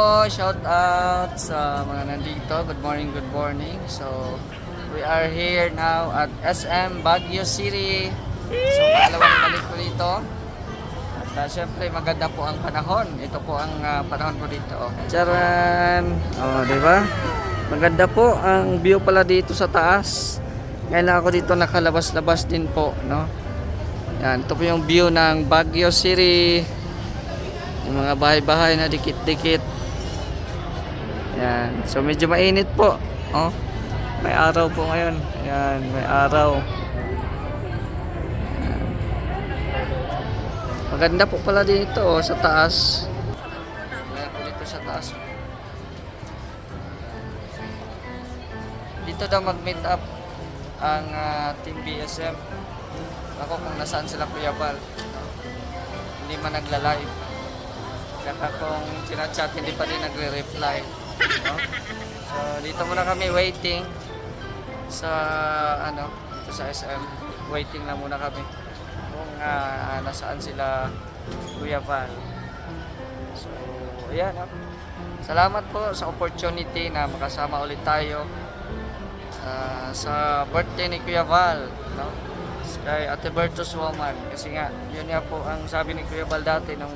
po, shout out sa mga nandito. Good morning, good morning. So, we are here now at SM Baguio City. So, pangalawang balik ko dito. At syempre, maganda po ang panahon. Ito po ang panahon ko dito. Charan! Oh, di ba? Maganda po ang view pala dito sa taas. Ngayon lang ako dito nakalabas-labas din po, no? Yan, ito po yung view ng Baguio City. Yung mga bahay-bahay na dikit-dikit. Yan. So medyo mainit po. Oh. May araw po ngayon. Yan, may araw. Yan. Maganda po pala dito oh, sa taas. Maganda po dito sa taas. Dito daw mag-meet up ang Team BSM. Ako kung nasaan sila Kuya Val. Hindi man nagla-live. Kaya kung chinachat hindi pa din nagre-reply, no? So dito muna kami waiting sa dito sa SM. Waiting lang muna kami kung nasaan sila Kuya Val. So ayan, no? Salamat po sa opportunity na makasama ulit tayo sa birthday ni Kuya Val, no? Kay Ate Bertus Woman. Kasi nga yun nga po ang sabi ni Kuya Val dati nung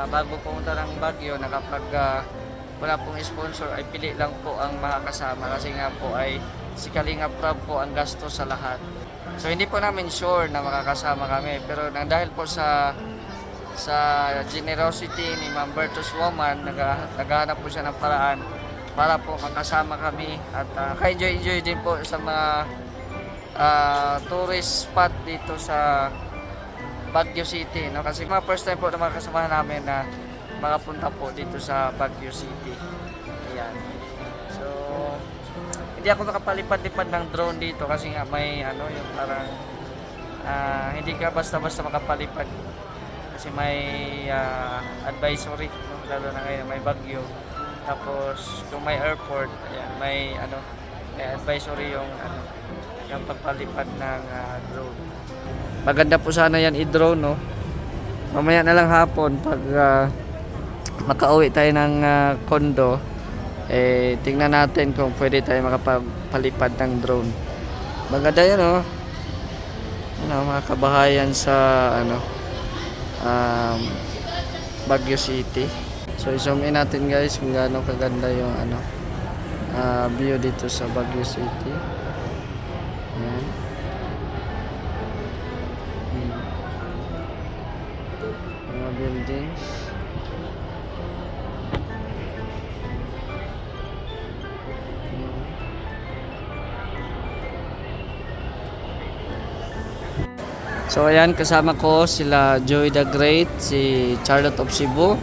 bago pumunta ng Baguio na kapag wala pong sponsor ay pili lang po ang makakasama kasi nga po ay si Kalinga Prab po ang gasto sa lahat. So hindi po namin sure na makakasama kami, pero dahil po sa generosity ni Ma'am Bertus Woman, naghahanap po siya ng paraan para po makasama kami at ka-enjoy din po sa mga tourist spot dito sa Baguio City, no? Kasi mga first time po na makakasama namin na makapunta po dito sa Baguio City. Ayan. So, hindi ako nakapalipad-lipad ng drone dito kasi nga may yung parang hindi ka basta-basta makapalipad kasi may advisory, no? Lalo na ngayon may bagyo. Tapos kung may airport, ayan, may advisory yung pagpalipad ng drone. Maganda po sana yan i-drone, no? Mamaya na lang hapon pag makauwi tayo ng condo, tingnan natin kung pwede tayo makapalipad ng drone. Maganda yan, no? Mga kabahayan sa Baguio City. So i-zoom in natin guys kung gaano kaganda yung view dito sa Baguio City. Ayan. Mga buildings. So ayan, kasama ko sila Joey the Great, si Charlotte of Cebu,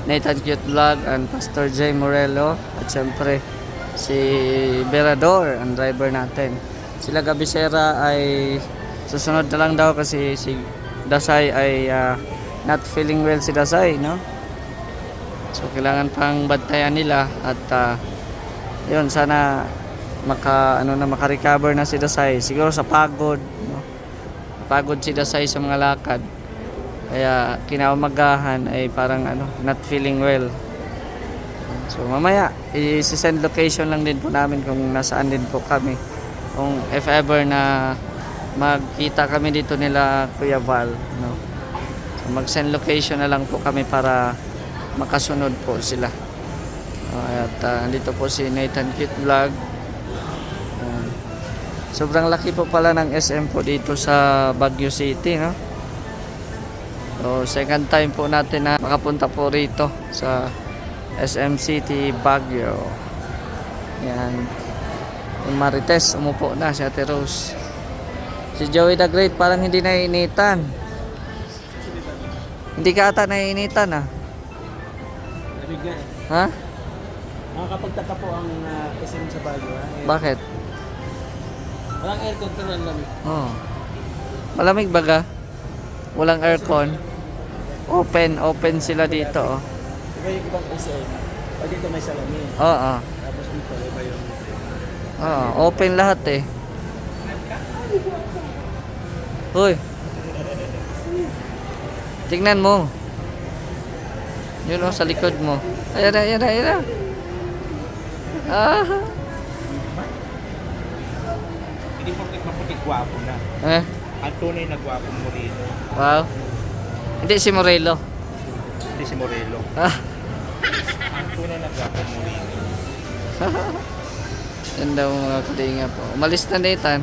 Nathan Cute Vlog, and Pastor Jay Morello, at syempre si Berador, ang driver natin. Sila Gabisera ay susunod na lang daw kasi si Dasay ay not feeling well si Dasay, no? So kailangan pang bantayan nila at yun, sana maka-recover na si Dasay, siguro sa pagod, no? Pagod si Dasay sa mga lakad, kaya kinaumagahan ay parang not feeling well. So mamaya i-send location lang din po namin kung nasaan din po kami, kung if ever na magkita kami dito nila Kuya Val, no? So mag-send location na lang po kami para makasunod po sila. At dito po si Nathan Cute Vlog. Sobrang laki po pala ng SM po dito sa Baguio City, no? So second time po natin na makapunta po rito sa SM City Baguio. Yan. Yung Marites, umupo na si Ate Rose. Si Joey the Great parang hindi naiinitan. Hindi ka ata naiinitan, ah. Lamig nga eh. Ha? Nakakapagtaka po ang SM sa Baguio, ha? Bakit? Walang aircon pero ang lamig. Oh. Malamig baga? Walang aircon. Open sila dito, oh. Iba yung ibang SM. Pag dito may salamin. Oo. Tapos dito iba yung... Open lahat eh. Hoy. Tingnan mo. Yun o, sa likod mo. Ayan na, ayan na, ayan na. Ah. Hindi porket maputi gwapo na. Eh, Ang tunay na gwapo Moreno. wow. Hindi si Morelo. Hindi si Morelo. Ah. Ang tunay na gwapo Moreno. Yan daw mga kalinga po. Umalis na Nathan.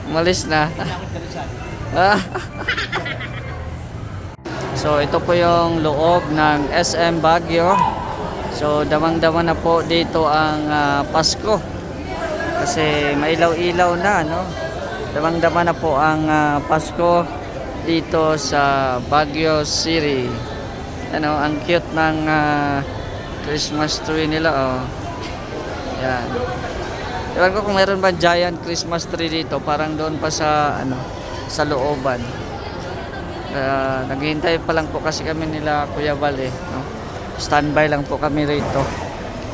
Umalis na. Kailangan kalisan. Ah. So ito po yung loob ng SM Baguio. So damang-dama na po dito ang Pasko. Kasi mailaw-ilaw na, no? Damang-dama na po ang Pasko dito sa Baguio City. Ano, ang cute ng Christmas tree nila, oh. Yan. Ewan ko kung meron ba giant Christmas tree dito, parang doon pa sa ano, sa looban. Naghihintay pa lang po kasi kami nila Kuya Val, no? Standby lang po kami rito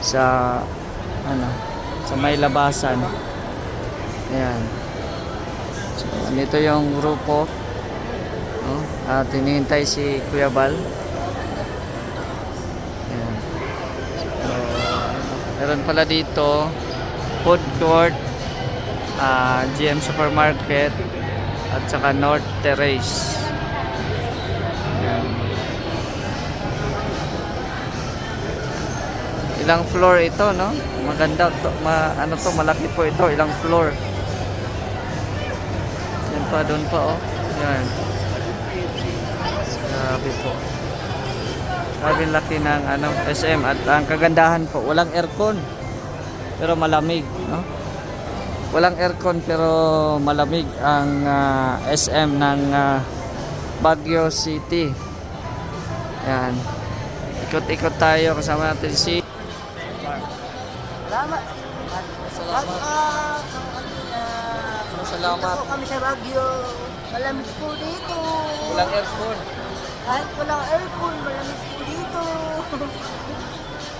sa ano, sa may labasan. Ayan. So, dito yung grupo, no? At hinihintay si Kuya Val. Ayan. So, meron pala dito food court, GM Supermarket, at saka North Terrace. Ayan. Ilang floor ito, no? Maganda to, ano to, malaki po ito, ilang floor. Yan pa, doon pa, oh. Yan. Grabe po. Grabe laki ng ano, SM, at ang kagandahan po, walang aircon. Pero malamig, no? Walang aircon pero malamig ang SM ng Baguio City. Yan. Ikot-ikot tayo kasama natin si Salamat. Salamat. Salamat. Dito po kami sa Baguio. Malamig po dito. Walang aircon. Kahit walang aircon, malamig po dito.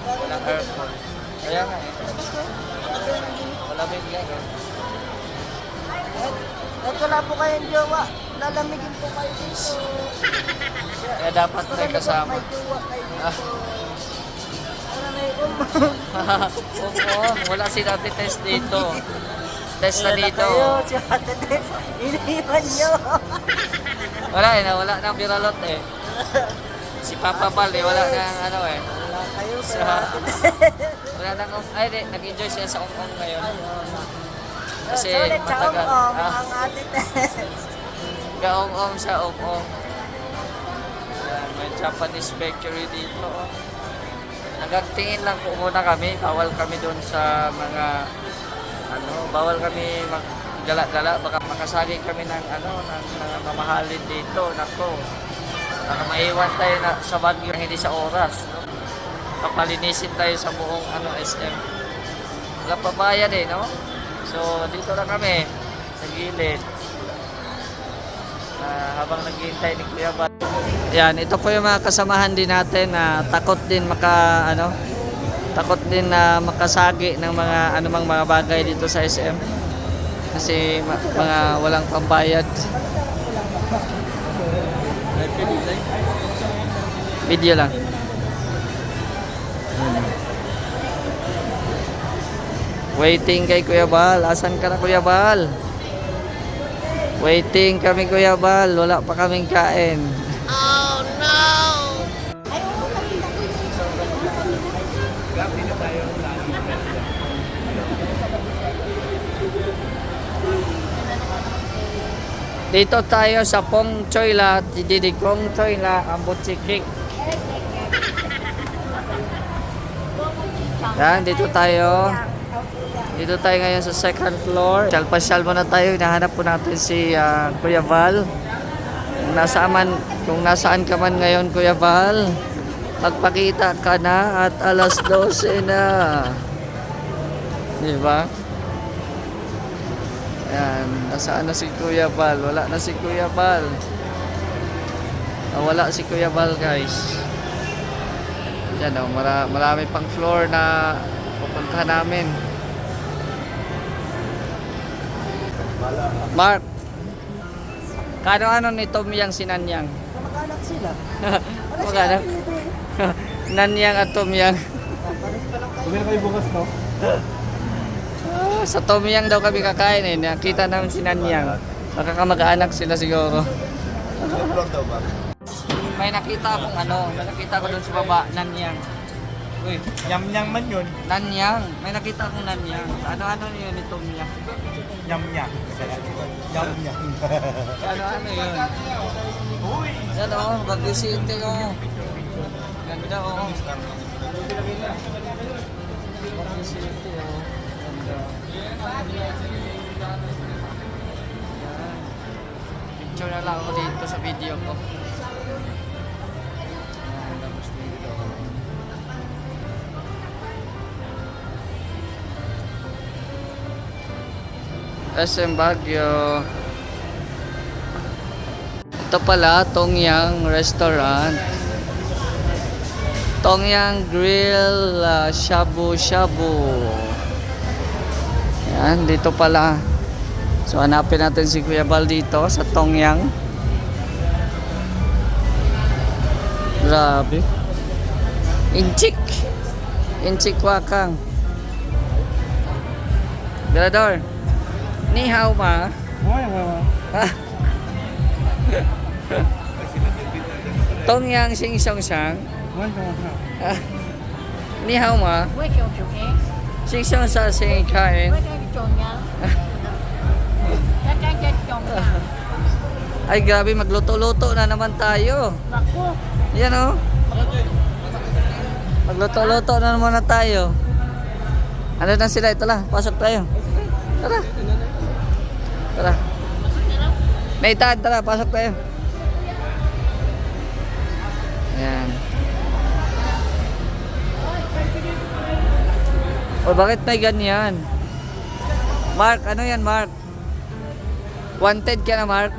Walang aircon. Kaya nga eh. Malamig lang eh. Kahit wala po kayong jowa, lalamigin po kayo dito. Kaya dapat may kasama. May jowa kayo Ah. dito. Para may Oo, wala si Ate Tess dito. Tess na dito. Kayo, si Ate Tess, iniwan nyo. Wala eh, wala nang biralot eh. Si Papa Bal eh, wala nang ano eh. Wala kayo, Sa, kaya Ate Tess. wala nang, ay di, nag-enjoy siya sa ong ngayon. Kasi Sulit sa matagal. ang Ate Tess. Gaong-ong sa ong. Yan, may Japanese bakery dito. Hanggang tingin lang po muna kami. Bawal kami doon sa mga ano, bawal kami maggala-gala. Baka makasagi kami ng ano, ng mamahalin dito. Nako. Baka maiwan tayo na sa Baguio hindi sa oras, no? Papalinisin tayo sa buong ano SM. Wala pa bayad eh, no? So dito lang kami sa gilid. Habang naghihintay ni Kuya Bal. Yan, ito po yung mga kasamahan din natin na takot din takot din na makasagi ng mga anumang mga bagay dito sa SM. Kasi mga walang pambayad. Video lang. Waiting kay Kuya Bal. Asan ka na Kuya Bal? Waiting kami Kuya Bal. Wala pa kaming kain. Oh no! Dito tayo sa Pong Choyla, Didikong Choyla, ang Butchikik. Yan, dito tayo. Dito tayo ngayon sa second floor. Pasyal muna tayo. Hinahanap po natin si Kuya Val. Kung nasaan ka man ngayon, Kuya Val, magpakita ka na at alas 12 na. Di ba? Yan. Nasaan na si Kuya Val? Wala na si Kuya Val. Wala si Kuya Val, guys. Yan o. Marami pang floor na pupuntahan namin. Mark, kano-ano ni Tom yang sinanyang? Kamag-anak sila. Magkano? Nanyang at Tomyang. Bumili kayo bukas, no? Sa Tomyang daw kami kakain eh. Nakita namin si Nanyang. Baka kamag-anak sila siguro. May nakita akong may nakita ko doon sa baba, Nanyang. Uy, yam-yam man yun. Nanyang, may nakita akong Nanyang. Ano yun ni Tomyang? Yam-yam. Yam-yam. Ano yun? Yan o, Baguio City o. Ganda o. Baguio City o. Ganda. Yan. Picture na lang ako dito sa video ko. Yan, tapos dito. SM Baguio. Ito pala, Tongyang Restaurant. Tongyang Grill Shabu Shabu. Yan, dito pala. So hanapin natin si Kuya Bal dito sa Tongyang. Grabe. Inchik. Inchik Wakang. Grador. Ni hao ma. Ah. Tongyang Sing Song Sang. Ah. Ni hao ma. 我也有酒诶， Sing Song Sang Sing Kain. 我也酒呀，加酒呀， Ay grabe, magluto-luto na naman tayo. naku, Yan o. Magluto-luto na naman na tayo. Ano na sila? Ito lang, pasok tayo. Tara. Tara. Nathan, tara, pasok tayo. Yan. O bakit may ganyan? Mark, ano yan Mark? Wanted ka na Mark?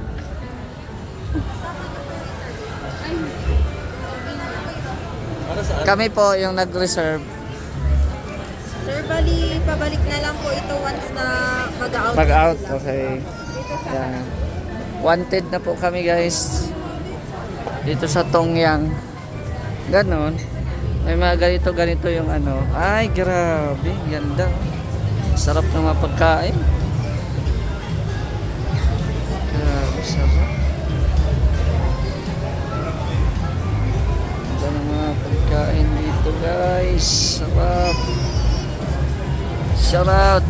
Para saan? Kami po yung nag-reserve. Sir, bali, pabalik na lang po ito once na mag-out. Mag-out, sila. okay. Dito sa Yan. Wanted na po kami guys. Dito sa Tongyang. Ganon. May mga ganito yung ano. Ay, grabe. Ganda. Sarap ng mga pagkain. Grabe, sarap. Ganda ng mga pagkain dito guys. Sarap. Shoutout.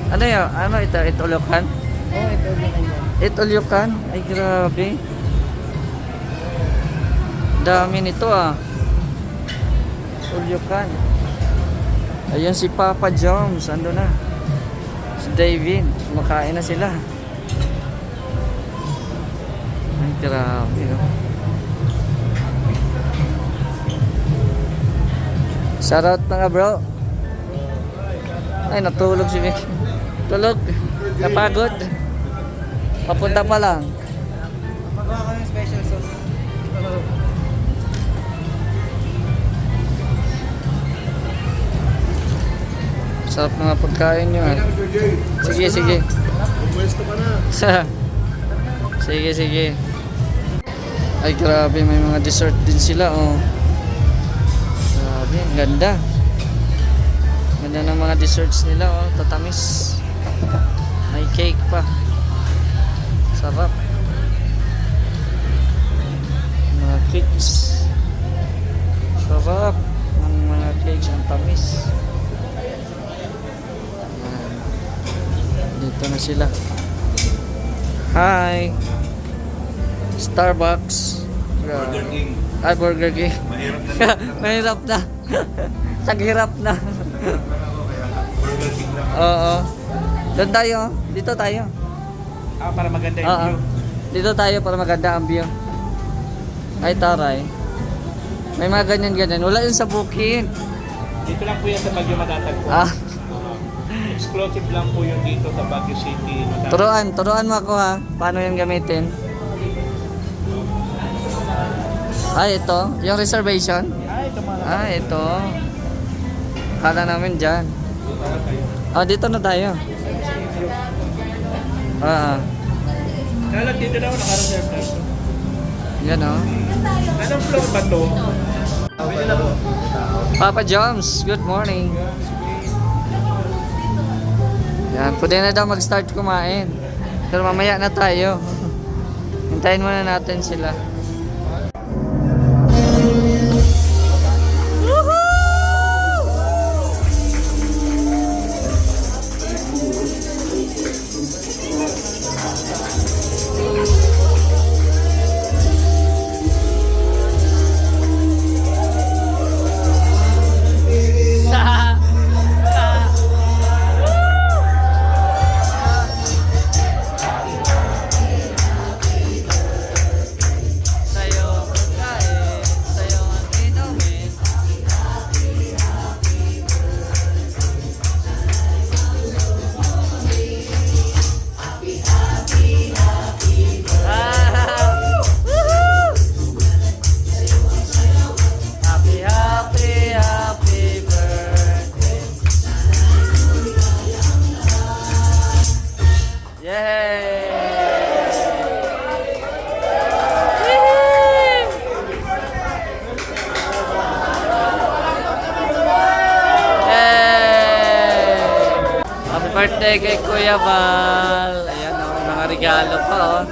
Ano yun? Ano ito? Itulukan? Oh, ito yung Itulukan? Ay, grabe. Dami nito ah. Itulukan. Ayun si Papa Joms. Ando na. Si David. Kumakain na sila. Ay, grabe. Oh. Shoutout mga bro. Ay, natulog si Vicky. Tulog. Napagod. Papunta pa lang. Magawa ka ng special sauce. Sarap na nga pagkain nyo. Ah. Sige, sige. Pumuesto ka na. Sige, sige. Ay, grabe. May mga dessert din sila, oh. Grabe, ang ganda. Ganda ng mga desserts nila, oh. Tatamis. May cake pa. Sarap. Mga cakes. Sarap. Ang mga cakes, ang tamis. Ayan. Dito na sila. Hi. Starbucks. Burger King. Ay, Burger King. Mahirap na. Mahirap na. Taghirap na. Burger King lang. Oo. Doon tayo. Dito tayo. Ah, para maganda yung Oo. view. Dito tayo para maganda ang view. Ay, taray. May mga ganyan-ganyan. Wala yun sa bukid. Dito lang po yan sa Baguio matatagpo. Ah, Exclusive lang po yun dito sa Baguio City. turuan mo ako ha. Paano yan gamitin? Ay, ito. Yung reservation. Ay, ito mga Ah, ito. Kala namin dyan. Ah, dito na tayo. Ah, Kala dito na ako naka-reserve na ito. yan o. Anong floor ba to? Papa Joms, good morning. Yan, pwede na daw mag-start kumain. Pero mamaya na tayo. Hintayin muna natin sila. Sa'yo kain, sa'yo ang inumin. Happy, happy, happy birthday. Yay! Happy birthday kay Kuya Val. Ayan, oh, mga regalo pa, oh.